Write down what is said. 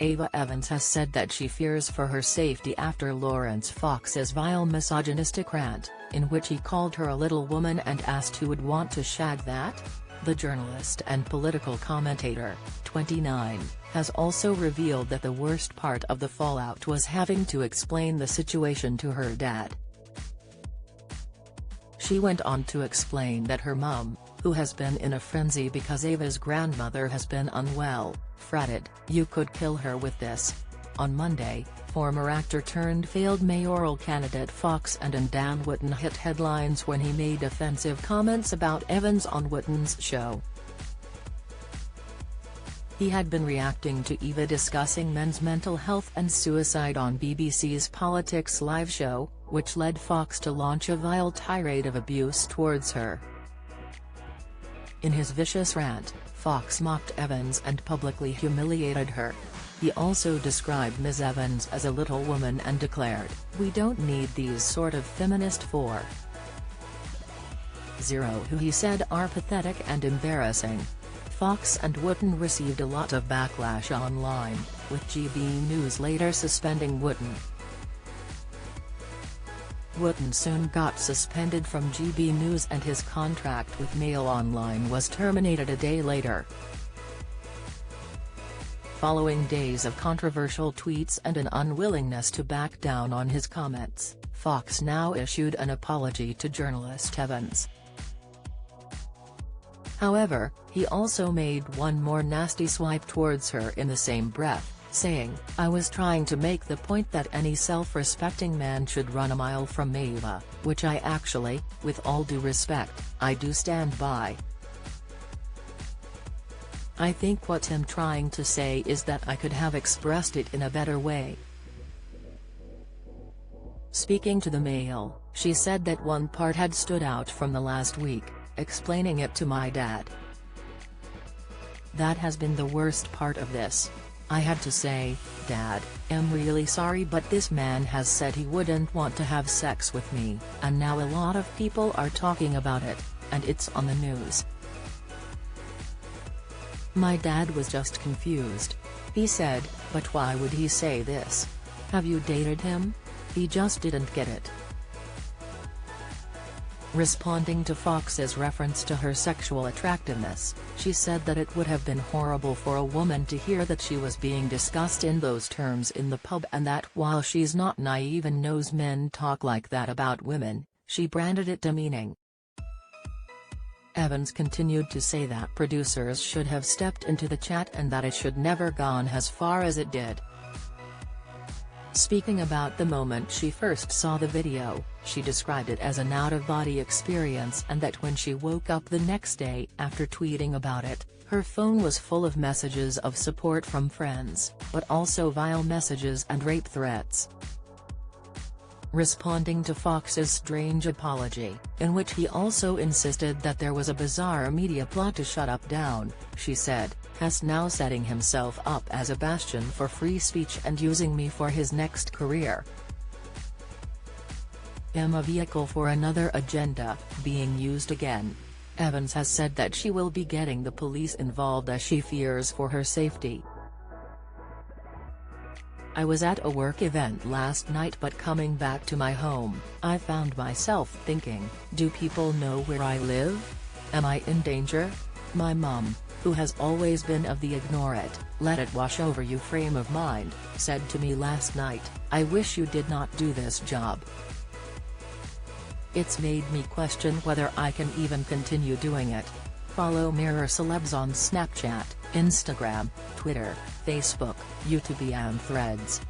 Ava Evans has said that she fears for her safety after Laurence Fox's vile misogynistic rant, in which he called her a little woman and asked who would want to shag that. The journalist and political commentator, 29, has also revealed that the worst part of the fallout was having to explain the situation to her dad. She went on to explain that her mum, who has been in a frenzy because Ava's grandmother has been unwell, fretted, "You could kill her with this." On Monday, former actor-turned-failed mayoral candidate Fox and Dan Wootton hit headlines when he made offensive comments about Evans on Wootton's show. He had been reacting to Eva discussing men's mental health and suicide on BBC's Politics live show, which led Fox to launch a vile tirade of abuse towards her. In his vicious rant, Fox mocked Evans and publicly humiliated her. He also described Ms. Evans as a little woman and declared, "We don't need these sort of feminist for zero who he said are pathetic and embarrassing." Fox and Wootton received a lot of backlash online, with GB News later suspending Wootton. Wootton soon got suspended from GB News and his contract with Mail Online was terminated a day later. Following days of controversial tweets and an unwillingness to back down on his comments, Fox now issued an apology to journalist Evans. However, he also made one more nasty swipe towards her in the same breath, saying, "I was trying to make the point that any self-respecting man should run a mile from Ava, which I actually, with all due respect, I do stand by. I think what I'm trying to say is that I could have expressed it in a better way." Speaking to the Mail, she said that one part had stood out from the last week, explaining it to my dad. "That has been the worst part of this. I had to say, Dad, I'm really sorry but this man has said he wouldn't want to have sex with me, and now a lot of people are talking about it, and it's on the news." "My dad was just confused. He said, 'But why would he say this? Have you dated him?' He just didn't get it." Responding to Fox's reference to her sexual attractiveness, she said that it would have been horrible for a woman to hear that she was being discussed in those terms in the pub and that while she's not naive and knows men talk like that about women, she branded it demeaning. Evans continued to say that producers should have stepped into the chat and that it should never gone as far as it did. Speaking about the moment she first saw the video, she described it as an out-of-body experience and that when she woke up the next day after tweeting about it, her phone was full of messages of support from friends, but also vile messages and rape threats. Responding to Fox's strange apology, in which he also insisted that there was a bizarre media plot to shut up down, she said, "Has now setting himself up as a bastion for free speech and using me for his next career. I'm a vehicle for another agenda, being used again." Evans has said that she will be getting the police involved as she fears for her safety. "I was at a work event last night but coming back to my home, I found myself thinking, do people know where I live? Am I in danger? My mum, who has always been of the ignore it, let it wash over you frame of mind, said to me last night, 'I wish you did not do this job.' It's made me question whether I can even continue doing it." Follow Mirror Celebs on Snapchat, Instagram, Twitter, Facebook, YouTube and Threads.